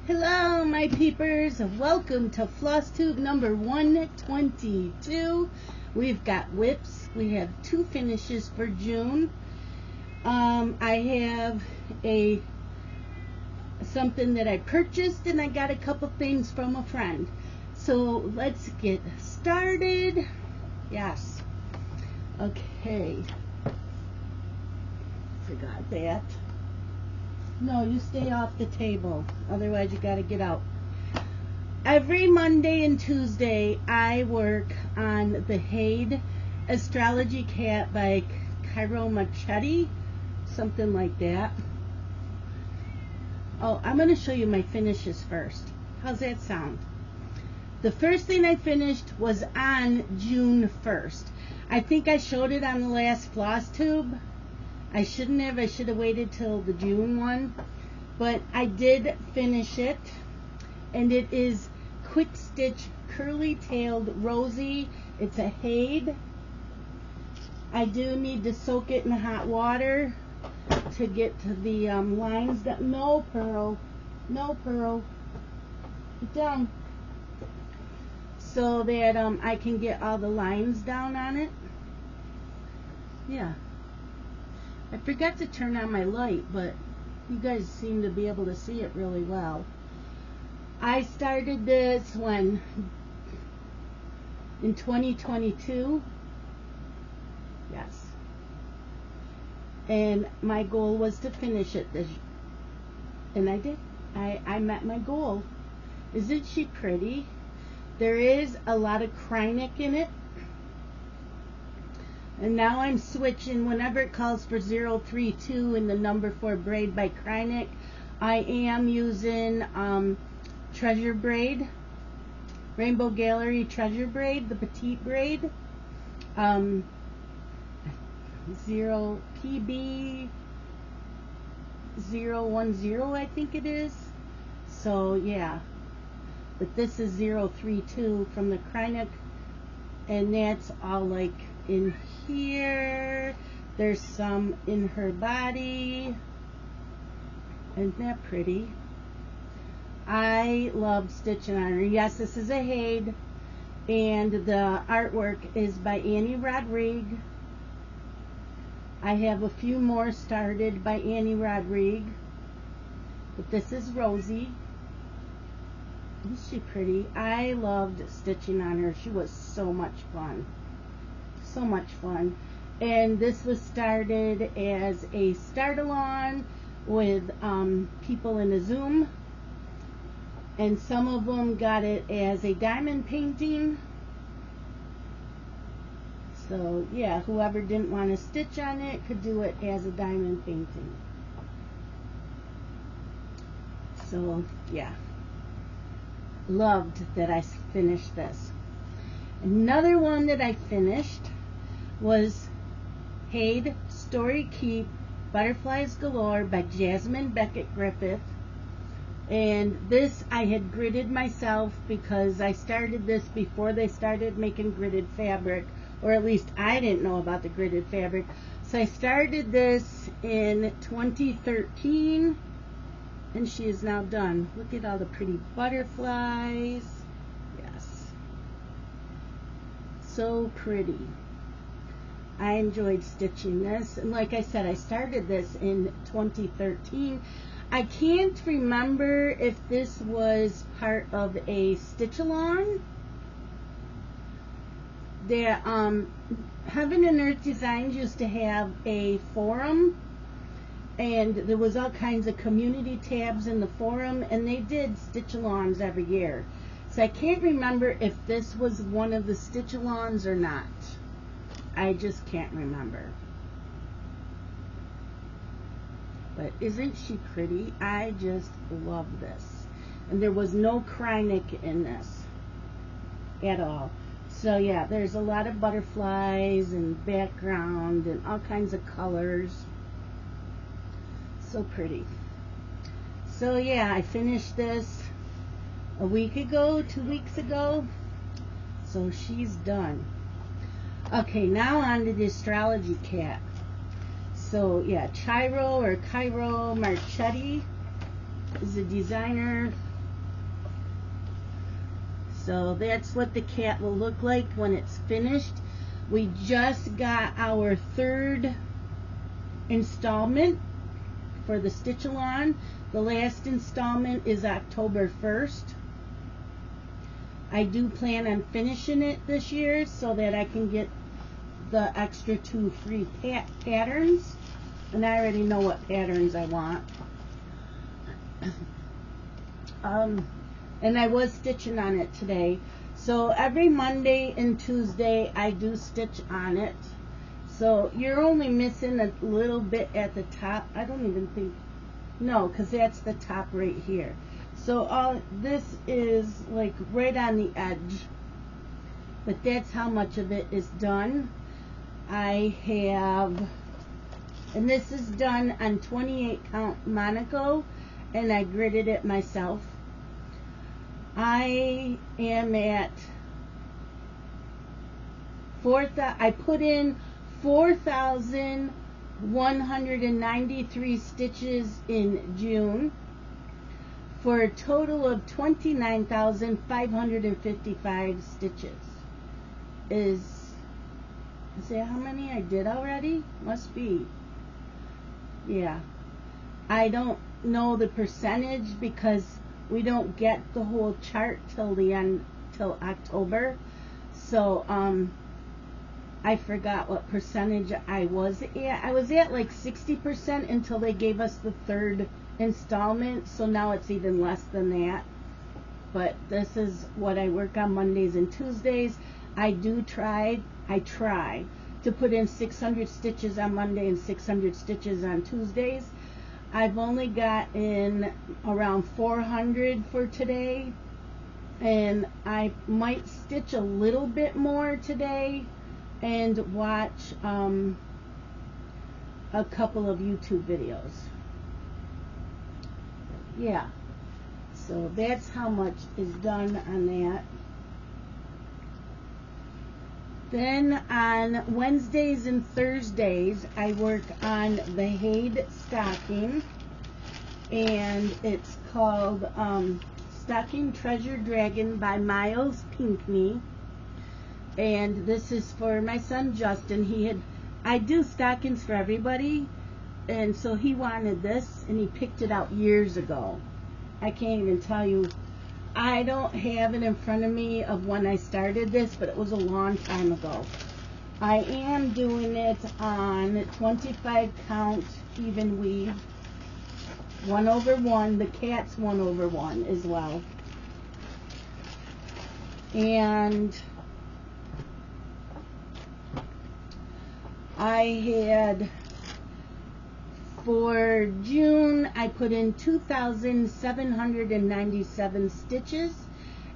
Hello, my peepers. Welcome to Flosstube number 122. We've got whips. We have 2 finishes for June. I have something that I purchased, and I got a couple things from a friend. So let's get started. Yes. Okay. Forgot that. No, you stay off the table. Otherwise, you got to get out. Every Monday and Tuesday, I work on the HAED Astrology Cat by Machete, something like that. Oh, I'm going to show you my finishes first. How's that sound? The first thing I finished was on June 1st. I think I showed it on the last Flosstube. I shouldn't have. I should have waited till the June one. But I did finish it. And it is Quick Stitch Curly-Tailed Rosie. It's a HAED. I do need to soak it in hot water to get to the lines that... No, Pearl. No, Pearl. Get down. So that I can get all the lines down on it. Yeah. I forgot to turn on my light, but you guys seem to be able to see it really well. I started this when? In 2022. Yes. And my goal was to finish it and I did. I met my goal. Isn't she pretty? There is a lot of Krynic in it. And now I'm switching whenever it calls for 032 in the number 4 braid by Krynic. I am using treasure braid, Rainbow Gallery treasure braid, the petite braid, 0 PB 010, I think it is. So yeah, but this is 032 from the Krynic, and that's all like in here. There's some in her body. Isn't that pretty? I love stitching on her. Yes, this is a HAED, and the artwork is by Annie Rodrigue. I have a few more started by Annie Rodrigue, but this is Rosie. Isn't she pretty? I loved stitching on her. She was so much fun. So much fun. And this was started as a start along with people in a Zoom, and some of them got it as a diamond painting. So yeah, whoever didn't want to stitch on it could do it as a diamond painting. So yeah, loved that I finished this. Another one that I finished was HAED Story Keep Butterflies Galore by Jasmine Beckett Griffith. And this I had gridded myself because I started this before they started making gridded fabric, or at least I didn't know about the gridded fabric. So I started this in 2013, and she is now done. Look at all the pretty butterflies. Yes. So pretty. I enjoyed stitching this, and like I said, I started this in 2013. I can't remember if this was part of a stitch along. Heaven and Earth Designs used to have a forum, and there was all kinds of community tabs in the forum, and they did stitch alongs every year. So I can't remember if this was one of the stitch alongs or not. I just can't remember. But isn't she pretty? I just love this. And there was no Krynic in this at all. So yeah, there's a lot of butterflies and background and all kinds of colors. So pretty. So yeah, I finished this a week ago, 2 weeks ago. So she's done. Okay, now on to the Astrology Cat. So yeah, Cairo Marchetti is the designer. So that's what the cat will look like when it's finished. We just got our third installment for the Stitch-A-Lon. The last installment is October 1st. I do plan on finishing it this year so that I can get the extra 2 free patterns. And I already know what patterns I want. And I was stitching on it today. So every Monday and Tuesday I do stitch on it. So you're only missing a little bit at the top. I don't even think, no, because that's the top right here. So all this is like right on the edge. But that's how much of it is done. I have, and this is done on 28 count Monaco, and I gridded it myself. I am at I put in 4,193 stitches in June for a total of 29,555 stitches. Is that how many I did already? Must be. Yeah. I don't know the percentage because we don't get the whole chart till the end, till October. So I forgot what percentage I was at. I was at like 60% until they gave us the third installment. So now it's even less than that. But this is what I work on Mondays and Tuesdays. I try to put in 600 stitches on Monday and 600 stitches on Tuesdays. I've only got in around 400 for today, and I might stitch a little bit more today and watch a couple of YouTube videos. Yeah, so that's how much is done on that. Then on Wednesdays and Thursdays, I work on the HAED stocking, and it's called Stocking Treasure Dragon by Miles Pinkney. And this is for my son Justin. I do stockings for everybody, and so he wanted this, and he picked it out years ago. I can't even tell you. I don't have it in front of me of when I started this, but it was a long time ago. I am doing it on 25 count even weave, 1/1. The cat's 1/1 as well. And I had, for June, I put in 2,797 stitches,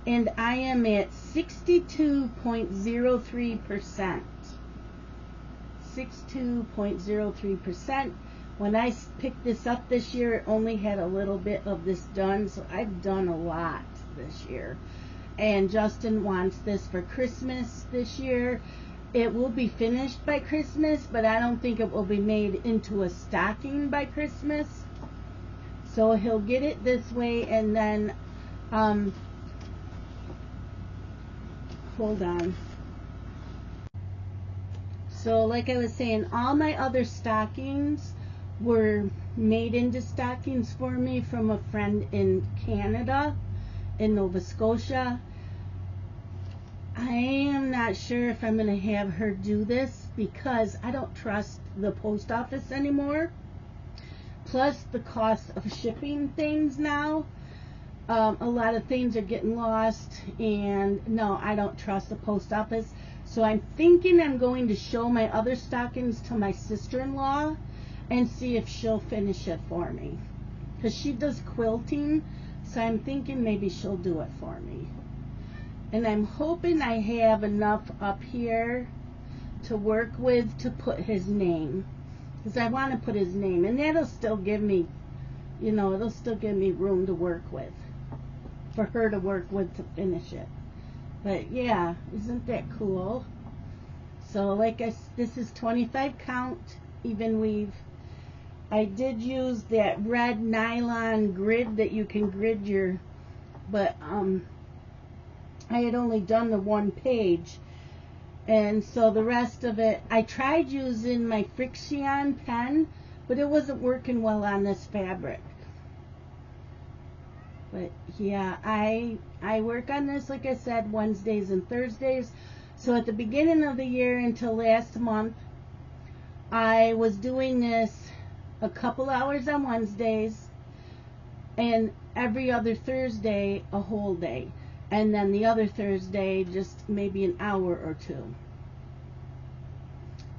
and I am at 62.03%. 62.03%. When I picked this up this year, it only had a little bit of this done, so I've done a lot this year. And Justin wants this for Christmas this year. It will be finished by Christmas, but I don't think it will be made into a stocking by Christmas. So he'll get it this way, and then, hold on. So like I was saying, all my other stockings were made into stockings for me from a friend in Canada, in Nova Scotia. I am not sure if I'm going to have her do this because I don't trust the post office anymore. Plus the cost of shipping things now. A lot of things are getting lost, and no, I don't trust the post office. So I'm thinking I'm going to show my other stockings to my sister-in-law and see if she'll finish it for me. Because she does quilting, so I'm thinking maybe she'll do it for me. And I'm hoping I have enough up here to work with to put his name. Because I want to put his name. And that'll still give me, you know, it'll still give me room to work with. For her to work with to finish it. But yeah, isn't that cool? So like this is 25 count even weave. I did use that red nylon grid that you can grid your, but I had only done the one page, and so the rest of it, I tried using my Friction pen, but it wasn't working well on this fabric. But yeah, I work on this, like I said, Wednesdays and Thursdays. So at the beginning of the year until last month, I was doing this a couple hours on Wednesdays and every other Thursday a whole day. And then the other Thursday just maybe an hour or two.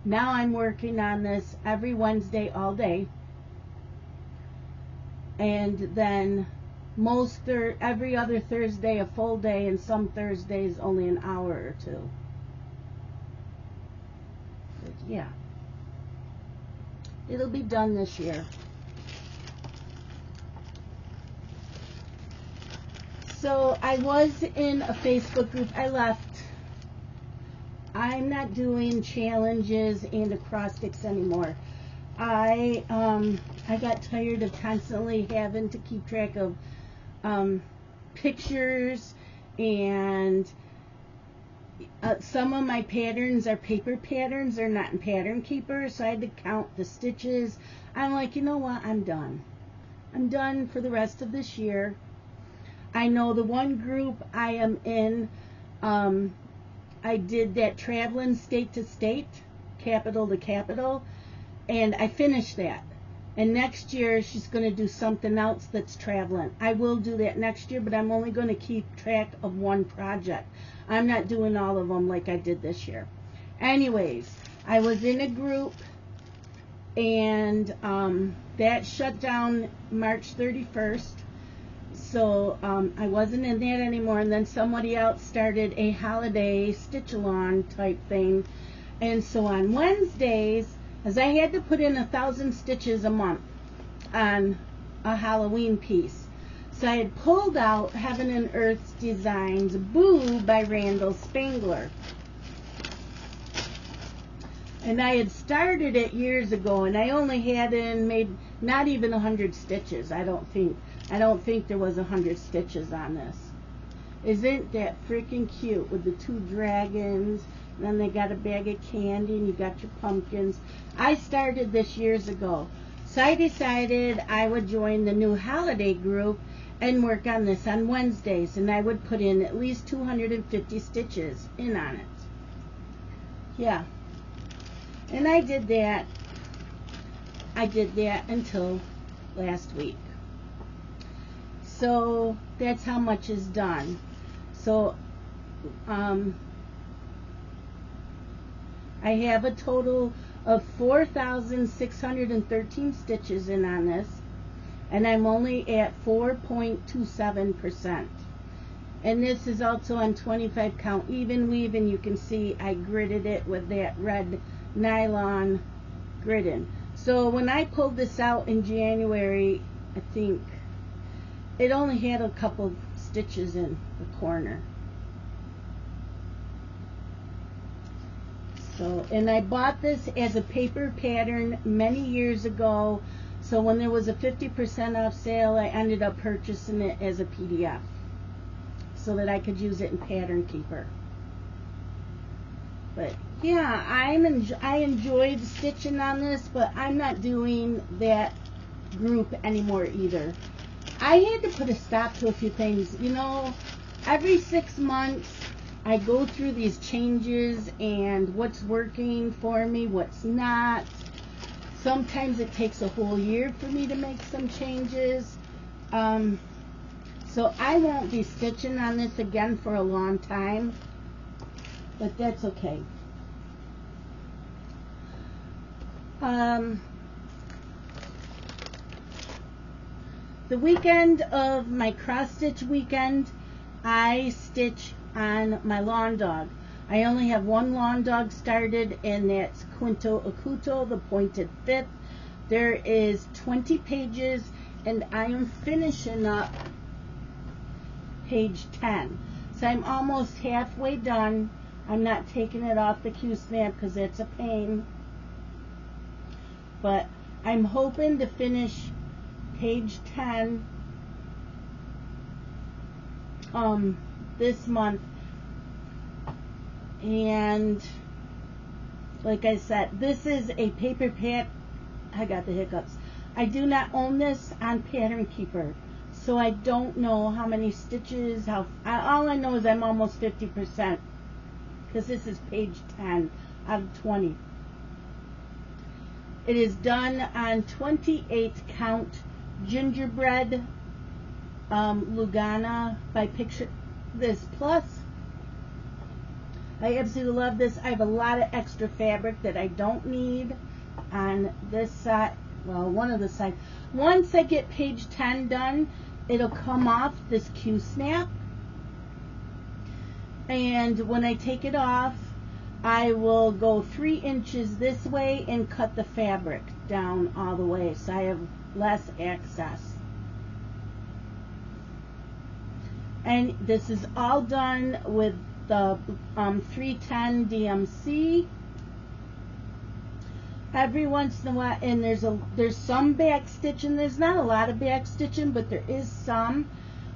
Now I'm working on this every Wednesday all day. And then every other Thursday a full day, and some Thursdays only an hour or two. But yeah, it'll be done this year. So I was in a Facebook group. I left. I'm not doing challenges and acrostics anymore. I got tired of constantly having to keep track of pictures, and some of my patterns are paper patterns. They're not in Pattern Keeper, so I had to count the stitches. I'm like, you know what? I'm done. I'm done for the rest of this year. I know the one group I am in, I did that traveling state to state, capital to capital, and I finished that. And next year she's going to do something else that's traveling. I will do that next year, but I'm only going to keep track of one project. I'm not doing all of them like I did this year. Anyways, I was in a group, and that shut down March 31st. So I wasn't in that anymore. And then somebody else started a holiday stitch-along type thing. And so on Wednesdays, as I had to put in 1,000 stitches a month on a Halloween piece. So I had pulled out Heaven and Earth's Designs Boo by Randall Spangler. And I had started it years ago, and I only had made not even 100 stitches. I don't think there was 100 stitches on this. Isn't that freaking cute with the two dragons? And then they got a bag of candy, and you got your pumpkins. I started this years ago. So I decided I would join the new holiday group and work on this on Wednesdays. And I would put in at least 250 stitches in on it. Yeah. And I did that. I did that until last week. So that's how much is done. So I have a total of 4,613 stitches in on this, and I'm only at 4.27%. And this is also on 25 count even weave, and you can see I gridded it with that red nylon gridding. So when I pulled this out in January, I think it only had a couple stitches in the corner. So, and I bought this as a paper pattern many years ago. So when there was a 50% off sale, I ended up purchasing it as a PDF so that I could use it in Pattern Keeper. But yeah, I enjoyed stitching on this, but I'm not doing that group anymore either. I had to put a stop to a few things. You know, every 6 months I go through these changes and what's working for me, what's not. Sometimes it takes a whole year for me to make some changes. So I won't be stitching on this again for a long time, but that's okay. The weekend of my cross stitch weekend, I stitch on my lawn dog. I only have one lawn dog started, and that's Quinto Acuto, the pointed fifth. There is 20 pages, and I am finishing up page 10. So I'm almost halfway done. I'm not taking it off the Q-snap because it's a pain. But I'm hoping to finish page 10 this month. And like I said, this is a paper pat. I got the hiccups. I do not own this on Pattern Keeper, so I don't know how many stitches. All I know is I'm almost 50%, because this is page 10 out of 20. It is done on 28 count gingerbread Lugana by Picture This Plus. I absolutely love this. I have a lot of extra fabric that I don't need on this side. Well, one of the sides. Once I get page 10 done, it'll come off this Q-snap. And when I take it off, I will go 3 inches this way and cut the fabric down all the way, so I have less access. And this is all done with the 310 DMC. Every once in a while, and there's some back stitching. There's not a lot of back stitching, but there is some.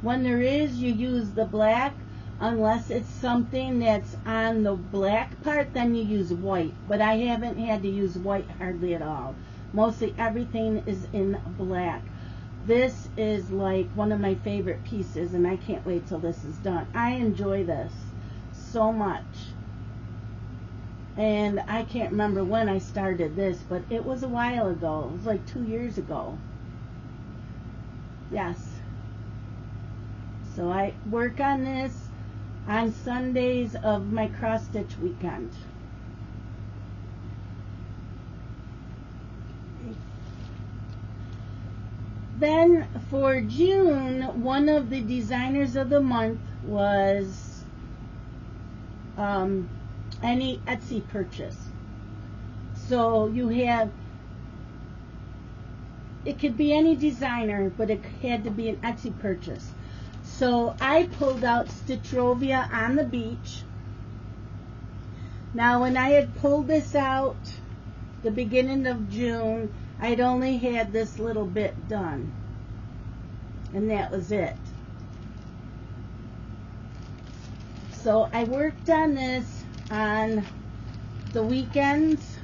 When there is, you use the black. Unless it's something that's on the black part, then you use white. But I haven't had to use white hardly at all. Mostly everything is in black. This is like one of my favorite pieces, and I can't wait till this is done. I enjoy this so much. And I can't remember when I started this, but it was a while ago. It was like 2 years ago. Yes. So I work on this on Sundays of my cross stitch weekend. Then for June, one of the designers of the month was any Etsy purchase. So you have, it could be any designer, but it had to be an Etsy purchase. So I pulled out Stitchrovia on the Beach. Now when I had pulled this out the beginning of June, I'd only had this little bit done, and that was it. So I worked on this on the weekends,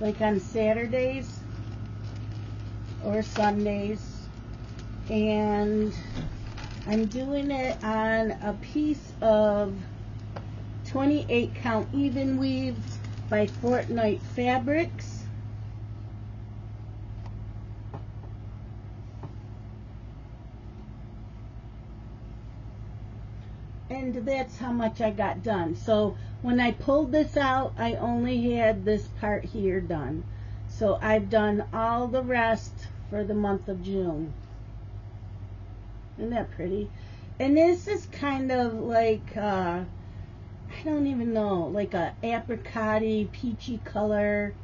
like on Saturdays or Sundays, and I'm doing it on a piece of 28 count even weave by Fortnite Fabrics. And that's how much I got done. So when I pulled this out, I only had this part here done. So I've done all the rest for the month of June. Isn't that pretty? And this is kind of like, I don't even know, like a apricot-y, peachy color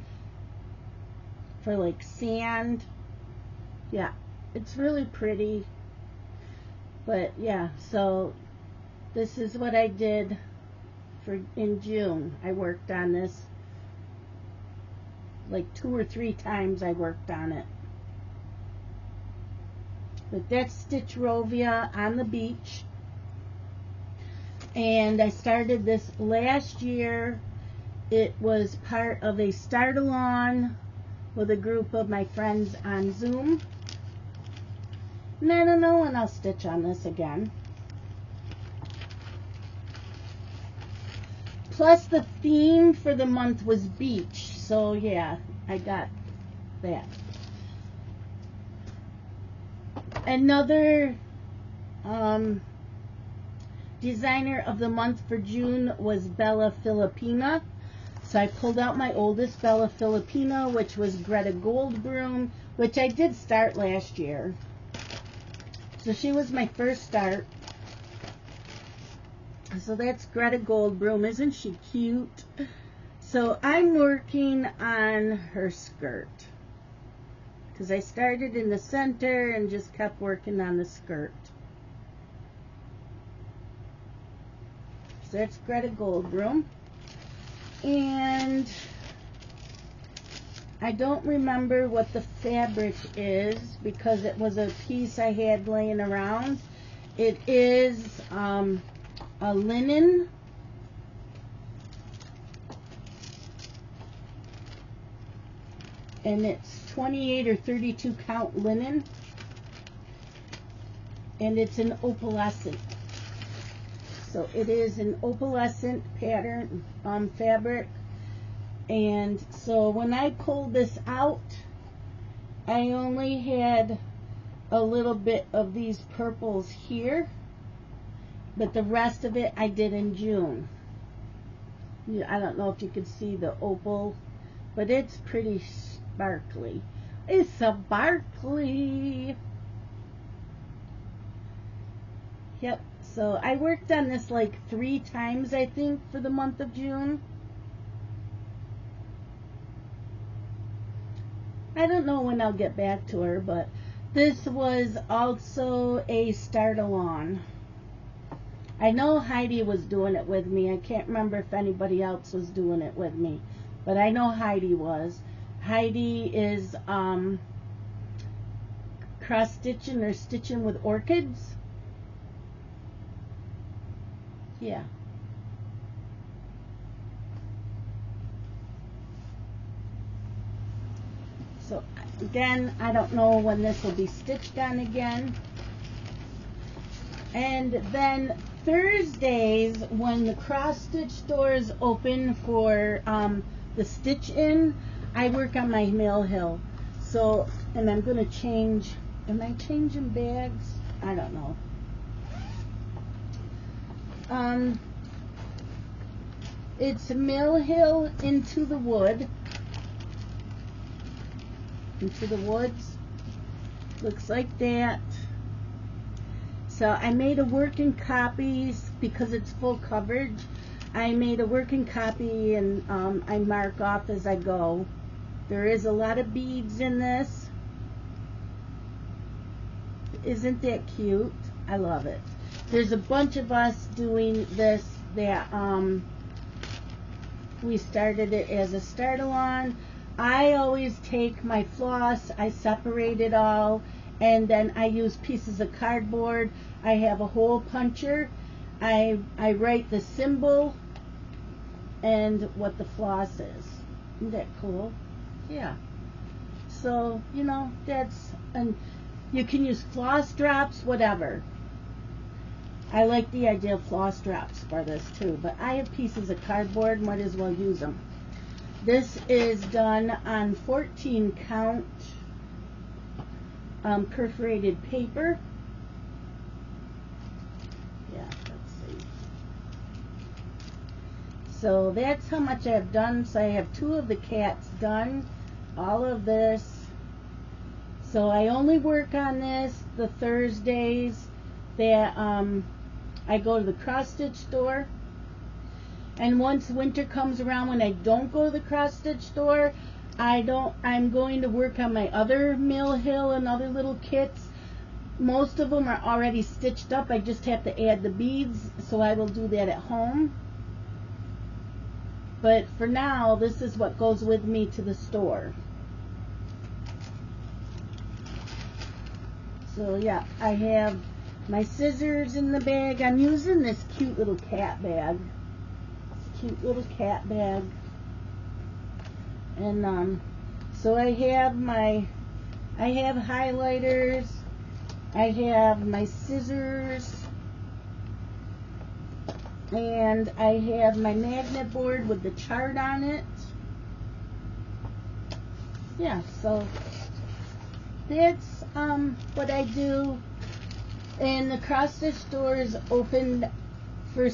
for like sand. Yeah, it's really pretty. But yeah, so this is what I did in June. I worked on this like 2 or 3 times. I worked on it. But that's Stitchrovia on the Beach. And I started this last year. It was part of a start along with a group of my friends on Zoom. And I don't know when I'll stitch on this again. Plus the theme for the month was beach. So yeah, I got that. Another designer of the month for June was Bella Filipina. So I pulled out my oldest Bella Filipina, which was Greta Goldbroom, which I did start last year. So she was my first start. So that's Greta Goldbroom. Isn't she cute? So I'm working on her skirt, because I started in the center and just kept working on the skirt. So that's Greta Goldbroom. And I don't remember what the fabric is, because it was a piece I had laying around. It is a linen and it's 28 or 32 count linen, and it's an opalescent. So it is an opalescent pattern fabric. And so when I pulled this out, I only had a little bit of these purples here, but the rest of it I did in June. I don't know if you could see the opal, but it's pretty sparkly. It's a sparkly. Yep. So I worked on this like 3 times, I think, for the month of June. I don't know when I'll get back to her, but this was also a start-along. I know Heidi was doing it with me. I can't remember if anybody else was doing it with me, but I know Heidi was. Heidi is cross-stitching or stitching with orchids. Yeah. So again, I don't know when this will be stitched on again. And then Thursdays, when the cross stitch stores open for the stitch in, I work on my mill hill. So, and I'm going to change, am I changing bags? I don't know. It's mill hill into the wood. Into the woods. Looks like that. So I made a working copy because it's full coverage. I made a working copy and I mark off as I go. There is a lot of beads in this. Isn't that cute? I love it. There's a bunch of us doing this that we started it as a start-along. I always take my floss, I separate it all, and then I use pieces of cardboard. I have a hole puncher. I write the symbol and what the floss is. Isn't that cool? Yeah. So, you know, that's, and you can use floss drops, whatever. I like the idea of floss drops for this too, but I have pieces of cardboard, might as well use them. This is done on 14 count perforated paper. Yeah, let's see. So that's how much I've done. So I have 2 of the cats done, all of this. So I only work on this the Thursdays that I go to the cross stitch store. And once winter comes around, when I don't go to the cross stitch store, I'm going to work on my other mill hill and other little kits. Most of them are already stitched up. I just have to add the beads, so I will do that at home. But for now, this is what goes with me to the store. So yeah, I have my scissors in the bag. I'm using this cute little cat bag. Cute little cat bag. And so I have highlighters, I have my scissors, and I have my magnet board with the chart on it. Yeah, so that's what I do. And the cross stitch store is open for,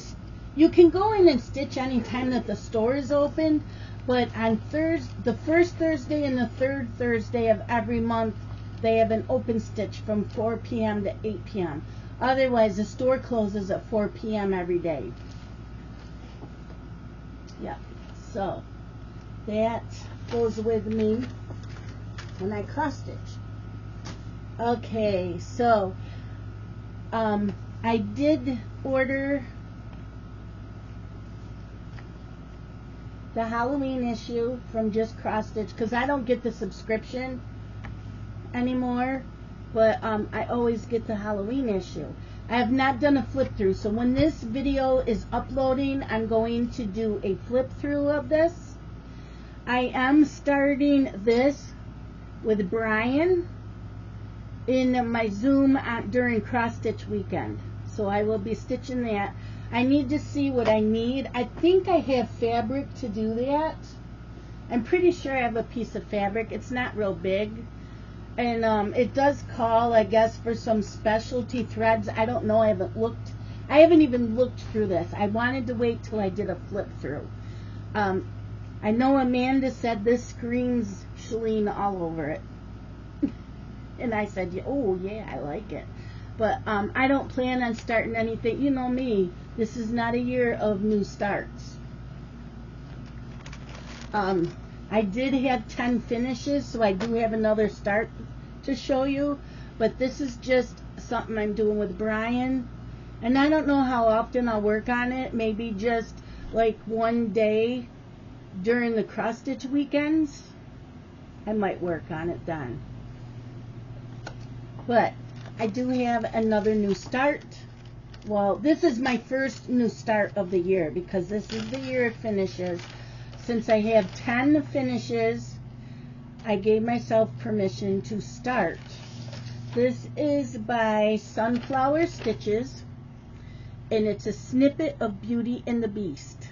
you can go in and stitch anytime that the store is open, but on the first Thursday and the third Thursday of every month, they have an open stitch from 4 p.m. to 8 p.m. Otherwise, the store closes at 4 p.m. every day. Yeah, so that goes with me when I cross stitch. Okay, so I did order the Halloween issue from Just Cross Stitch because I don't get the subscription anymore, but I always get the Halloween issue. I have not done a flip through, so when this video is uploading, I'm going to do a flip through of this. I am starting this with Brian in my Zoom during cross stitch weekend. So I will be stitching that. I need to see what I need. I think I have fabric to do that. I'm pretty sure I have a piece of fabric. It's not real big. And it does call, I guess, for some specialty threads. I don't know. I haven't even looked through this. I wanted to wait till I did a flip through. I know Amanda said this screams chenille all over it. And I said, oh yeah, I like it. But I don't plan on starting anything. You know me. This is not a year of new starts. I did have 10 finishes, so I do have another start to show you. But this is just something I'm doing with Brian. And I don't know how often I'll work on it. Maybe just like one day during the cross stitch weekends. I might work on it then. But I do have another new start. Well, this is my first new start of the year because this is the year it finishes. Since I have 10 finishes, I gave myself permission to start. This is by Sunflower Stitches, and it's a snippet of Beauty and the Beast.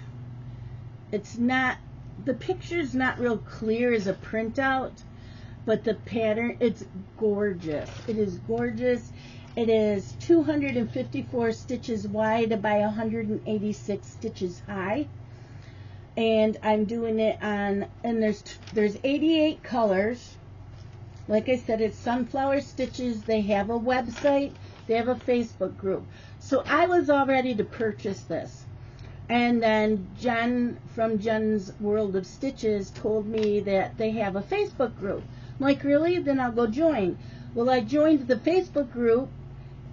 It's not, the picture's not real clear as a printout, but the pattern, it's gorgeous. It is gorgeous. It is 254 stitches wide by 186 stitches high. And I'm doing it on, and there's 88 colors. Like I said, it's Sunflower Stitches. They have a website. They have a Facebook group. So I was all ready to purchase this. And then Jen from Jen's World of Stitches told me that they have a Facebook group. I'm like, really? Then I'll go join. Well, I joined the Facebook group,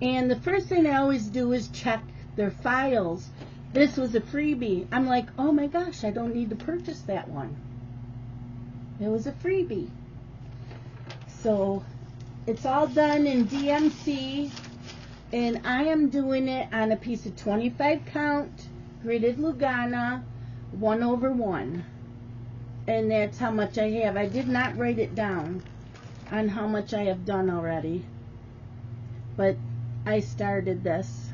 and the first thing I always do is check their files. This was a freebie. I'm like, oh my gosh, I don't need to purchase that one. It was a freebie. So it's all done in DMC, and I am doing it on a piece of 25 count gridded Lugana 1/1, and that's how much I have. I did not write it down on how much I have done already, but I started this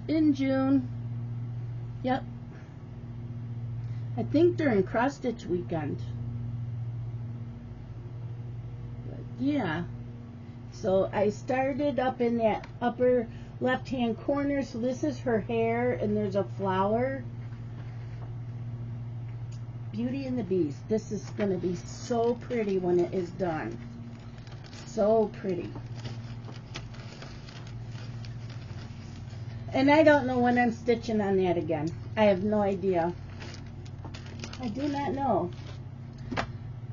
in June. Yep. I think during cross stitch weekend. But yeah. So I started up in that upper left hand corner. So this is her hair, and there's a flower. Beauty and the Beast. This is going to be so pretty when it is done. So pretty. And I don't know when I'm stitching on that again. I have no idea. I do not know.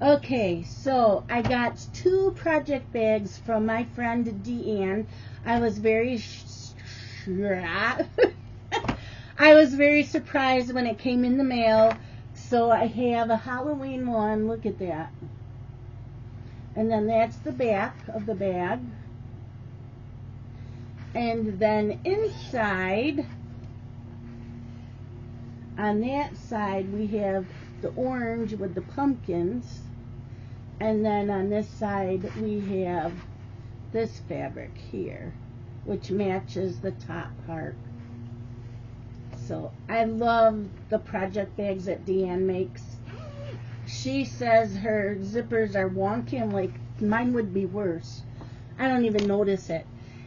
Okay, so I got 2 project bags from my friend Deanne. I was very surprised when it came in the mail. So I have a Halloween one. Look at that. And then that's the back of the bag. And then inside, on that side, we have the orange with the pumpkins. And then on this side, we have this fabric here, which matches the top part. So I love the project bags that Deanne makes. She says her zippers are wonky. I'm like, mine would be worse. I don't even notice it.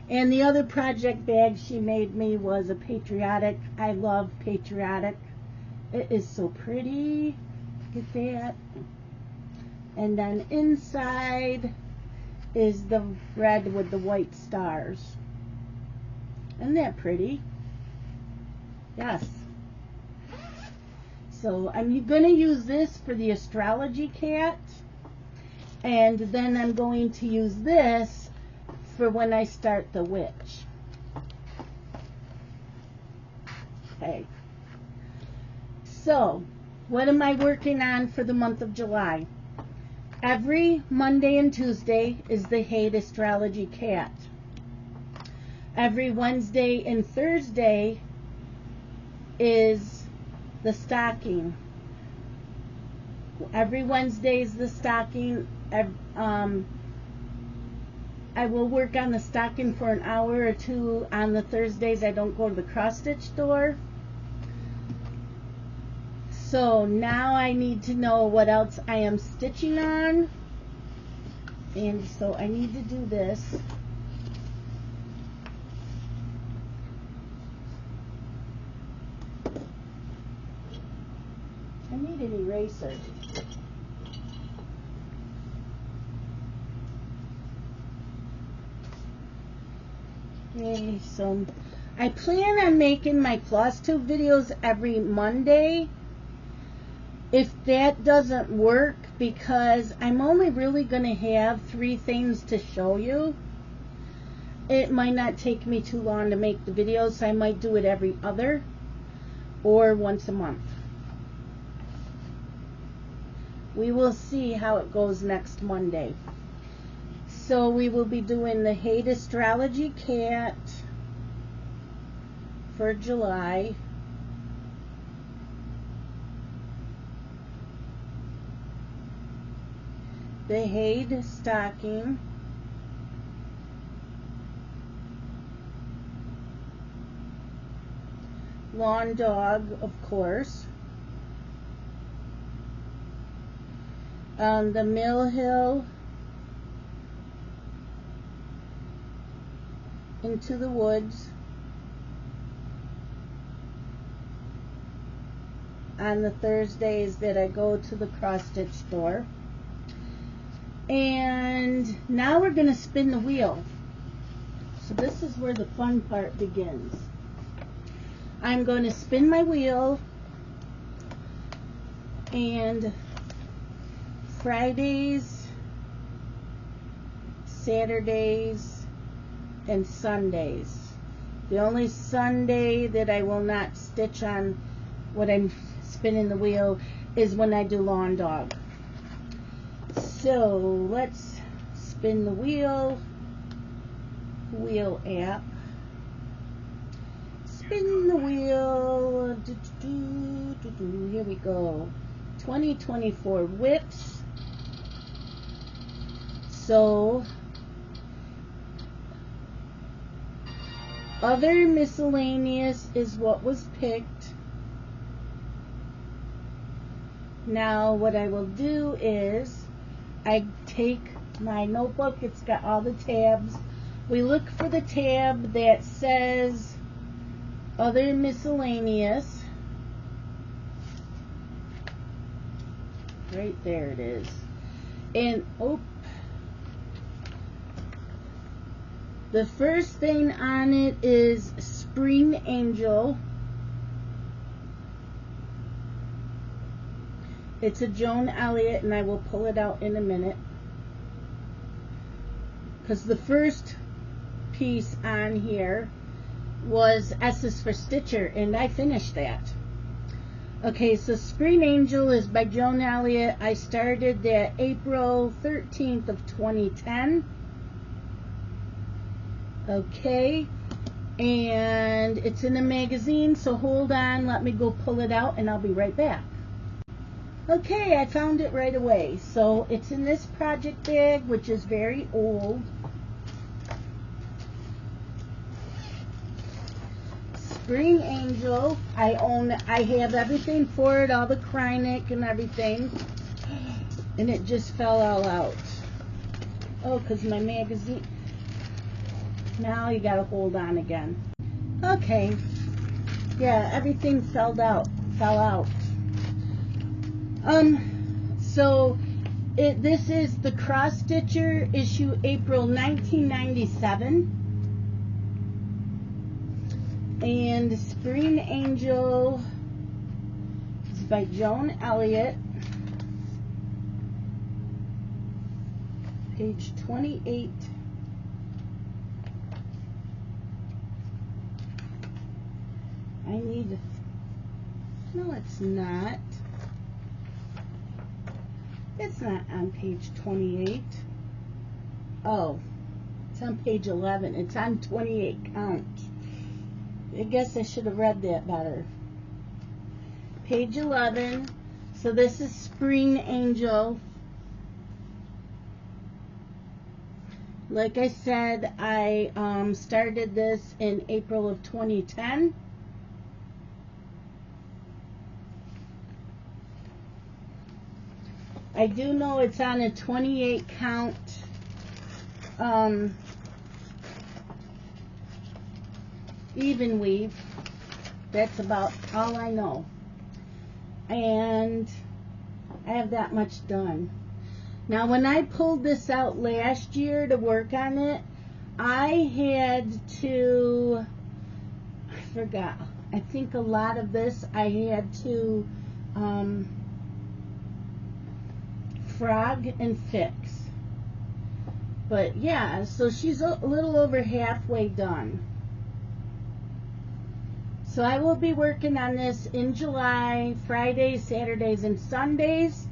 And the other project bag she made me was a patriotic. I love patriotic. It is so pretty. Look at that. And then inside is the red with the white stars. Isn't that pretty? Yes. So I'm going to use this for the Astrology Cat. And then I'm going to use this for when I start the witch. Okay. So, what am I working on for the month of July? Every Monday and Tuesday is the HAED Astrology Cat. Every Wednesday and Thursday is the stocking. Every Wednesday is the stocking. I will work on the stocking for an hour or two on the Thursdays I don't go to the cross stitch store. So now I need to know what else I am stitching on. And so I need to do this. I need an eraser. Okay, so I plan on making my Flosstube videos every Monday. If that doesn't work, because I'm only really going to have 3 things to show you, it might not take me too long to make the videos, so I might do it every other or once a month. We will see how it goes next Monday. So we will be doing the HAED Astrology Cat for July. The HAED stocking. Lawn dog, of course. The Mill Hill. Into the Woods. On the Thursdays that I go to the cross stitch store. And now we're going to spin the wheel. So this is where the fun part begins. I'm going to spin my wheel, and Fridays, Saturdays, and Sundays. The only Sunday that I will not stitch on what I'm spinning the wheel is when I do lawn dog. So let's spin the wheel app. Spin the wheel. Here we go. 2024 WIPs. So other miscellaneous is what was picked. Now what I will do is I take my notebook, it's got all the tabs. We look for the tab that says other miscellaneous. Right there it is. And the first thing on it is Spring Angel. It's a Joan Elliott, and I will pull it out in a minute. Because the first piece on here was S is for Stitcher, and I finished that. Okay, so Spring Angel is by Joan Elliott. I started that April 13th of 2010. Okay, and it's in a magazine, so hold on, let me go pull it out, and I'll be right back. Okay, I found it right away. So it's in this project bag, which is very old. Spring Angel. I have everything for it, all the Kreinik and everything. And it just fell all out. Oh, because my magazine. Now you gotta hold on again. Okay. Yeah, everything fell out. So this is the Cross Stitcher issue April 1997. And Spring Angel is by Joan Elliott. Page 28. No, it's not. It's not on page 28. Oh, it's on page 11. It's on 28 count. I guess I should have read that better. Page 11. So this is Spring Angel. Like I said, I started this in April of 2010. I do know it's on a 28 count even weave. That's about all I know. And I have that much done. Now, when I pulled this out last year to work on it, I had to, I forgot, I think a lot of this I had to frog and fix. But yeah, so she's a little over halfway done. So I will be working on this in July, Fridays, Saturdays, and Sundays.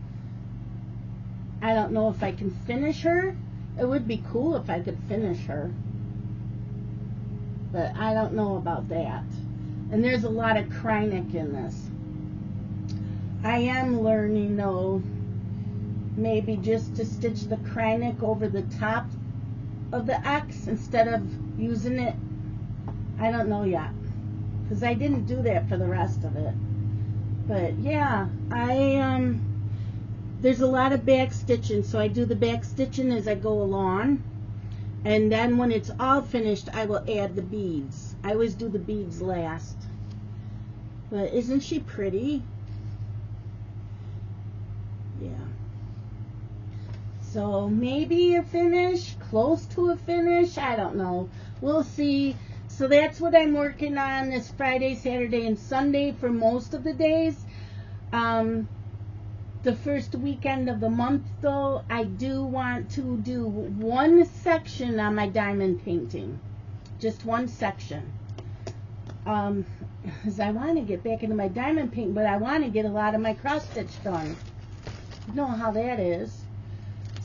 I don't know if I can finish her. It would be cool if I could finish her. But I don't know about that. And there's a lot of Kreinik in this. I am learning, though, maybe just to stitch the Kreinik over the top of the X instead of using it. I don't know yet, because I didn't do that for the rest of it. But yeah, there's a lot of back stitching, so I do the back stitching as I go along, and then when it's all finished I will add the beads. I always do the beads last. But isn't she pretty? Yeah. So maybe a finish, close to a finish, I don't know. We'll see. So that's what I'm working on this Friday, Saturday, and Sunday for most of the days. The first weekend of the month, though, I do want to do one section on my diamond painting. Just one section. Because I want to get back into my diamond painting, but I want to get a lot of my cross stitch done. You know how that is.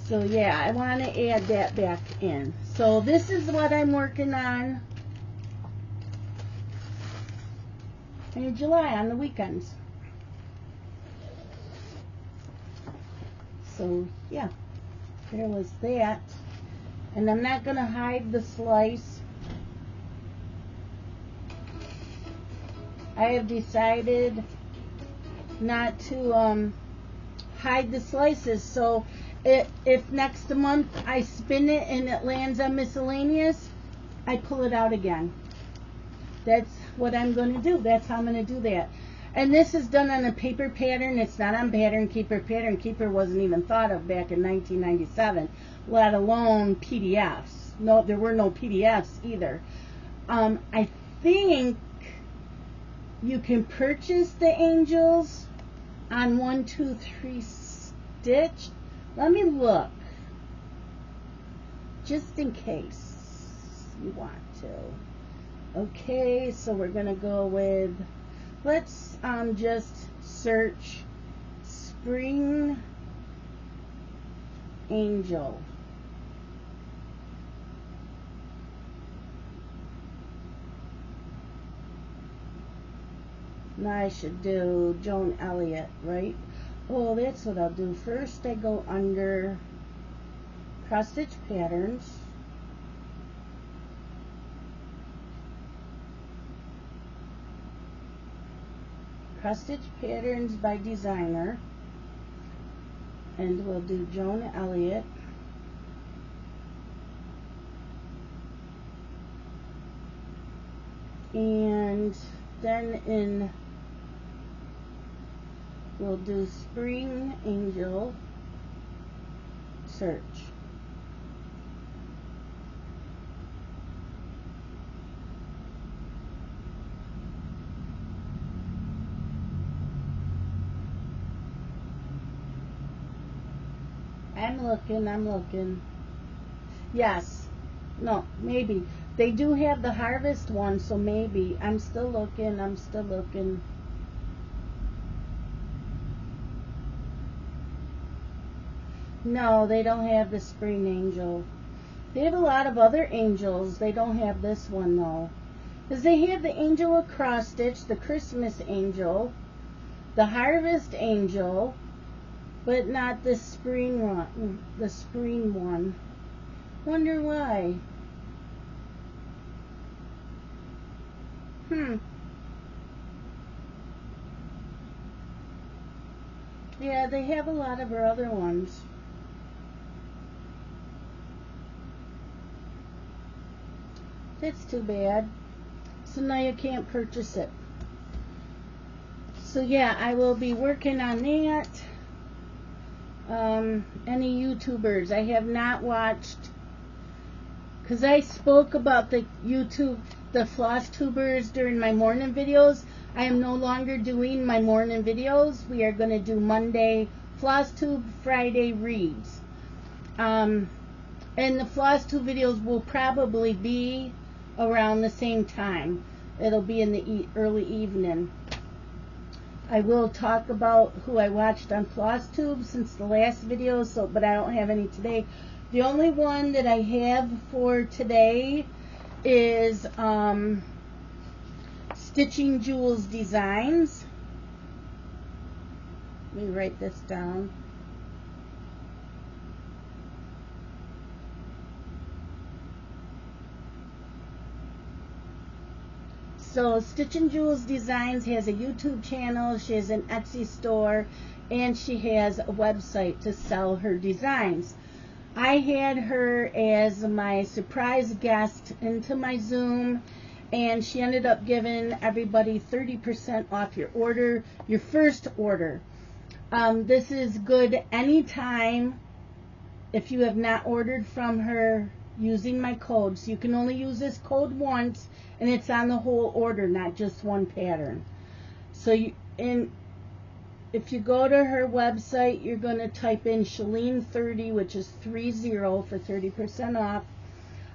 So yeah, I want to add that back in. So this is what I'm working on in July on the weekends. So yeah, there was that. And I'm not going to hide the slice. I have decided not to hide the slices. So if next month I spin it and it lands on miscellaneous, I pull it out again. That's what I'm going to do. That's how I'm going to do that. And this is done on a paper pattern. It's not on Pattern Keeper. Pattern Keeper wasn't even thought of back in 1997, let alone PDFs. No, there were no PDFs either. I think you can purchase the angels on 1, 2, 3 stitch. Let me look, just in case you want to. Okay, so we're gonna go with, let's just search Spring Angel. Now I should do Joan Elliott, right? Oh, that's what I'll do. First I go under cross stitch patterns. Cross stitch patterns by designer. And we'll do Joan Elliott. And then we'll do Spring Angel search. I'm looking. Yes. No, maybe. They do have the harvest one, so maybe. I'm still looking. No, they don't have the Spring Angel. They have a lot of other angels. They don't have this one, though. Because they have the Angel of Cross Stitch, the Christmas Angel, the Harvest Angel, but not the spring one. Wonder why. Yeah, they have a lot of her other ones. That's too bad. So now you can't purchase it. So yeah, I will be working on that. Any YouTubers I have not watched, because I spoke about the Flosstubers during my morning videos. I am no longer doing my morning videos. We are going to do Monday Flosstube, Friday reads. And the Flosstube videos will probably be around the same time. It'll be in the early evening. I will talk about who I watched on Flosstube since the last video, but I don't have any today. The only one that I have for today is Stitching Jewels Designs. Let me write this down. So Stitching Jewels Designs has a YouTube channel, she has an Etsy store, and she has a website to sell her designs. I had her as my surprise guest into my Zoom, and she ended up giving everybody 30% off your order, your first order. This is good anytime if you have not ordered from her using my code. So you can only use this code once, and it's on the whole order, not just one pattern. So if you go to her website, you're going to type in Shalene30, which is 30 for 30% off.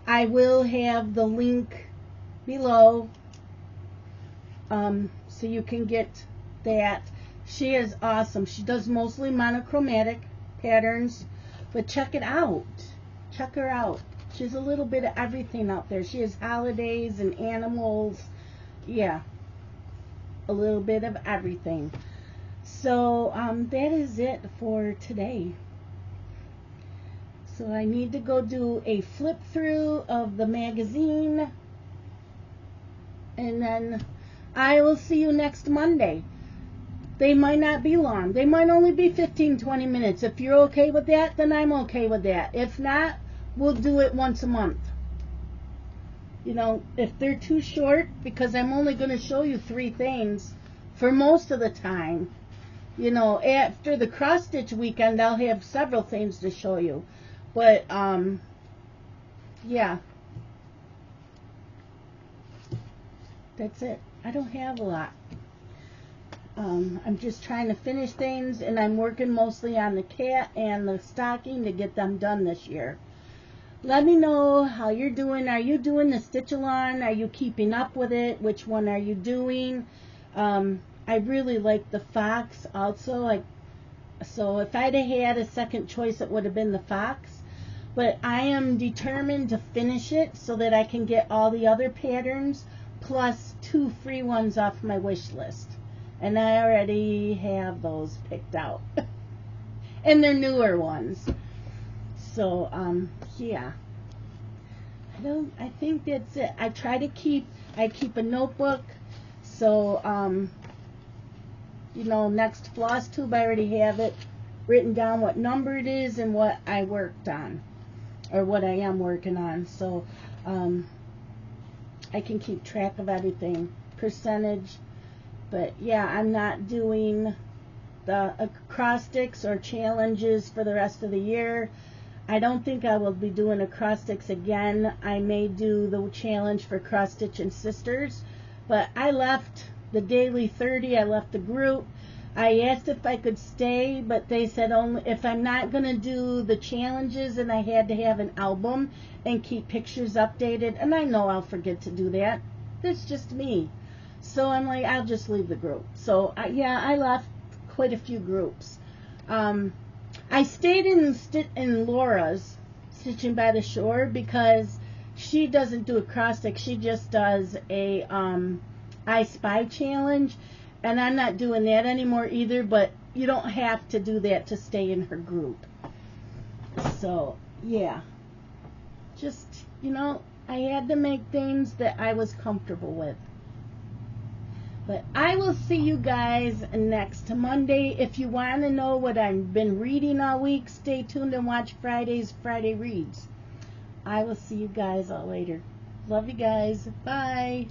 I will have the link below, so you can get that. She is awesome. She does mostly monochromatic patterns, but check it out. Check her out. She's a little bit of everything out there. She has holidays and animals. Yeah, a little bit of everything. So that is it for today. So I need to go do a flip through of the magazine, and then I will see you next Monday. They might not be long. They might only be 15-20 minutes. If you're okay with that, then I'm okay with that. If not, we'll do it once a month. You know, if they're too short, because I'm only going to show you 3 things for most of the time. You know, after the cross stitch weekend, I'll have several things to show you. But, yeah. That's it. I don't have a lot. I'm just trying to finish things, and I'm working mostly on the cat and the stocking to get them done this year. Let me know how you're doing. Are you doing the stitch-along? Are you keeping up with it? Which one are you doing? I really like the fox also. So if I'd have had a second choice, it would have been the fox. But I am determined to finish it so that I can get all the other patterns plus 2 free ones off my wish list. And I already have those picked out. And they're newer ones. So, yeah. I think that's it. I keep a notebook. So, you know, next Flosstube, I already have it written down what number it is and what I worked on. Or what I am working on. So, I can keep track of everything. Percentage. But yeah, I'm not doing the acrostics or challenges for the rest of the year. I don't think I will be doing acrostics again. I may do the challenge for Cross Stitch and Sisters. But I left the daily 30. I left the group. I asked if I could stay, but they said only if I'm not going to do the challenges, and I had to have an album and keep pictures updated. And I know I'll forget to do that. That's just me. So I'm like, I'll just leave the group. So, yeah, I left quite a few groups. I stayed in Laura's, Stitching by the Shore, because she doesn't do acrostic. She just does a I Spy challenge. And I'm not doing that anymore either, but you don't have to do that to stay in her group. So, yeah. just, you know, I had to make things that I was comfortable with. But I will see you guys next Monday. If you want to know what I've been reading all week, stay tuned and watch Friday's Friday Reads. I will see you guys all later. Love you guys. Bye.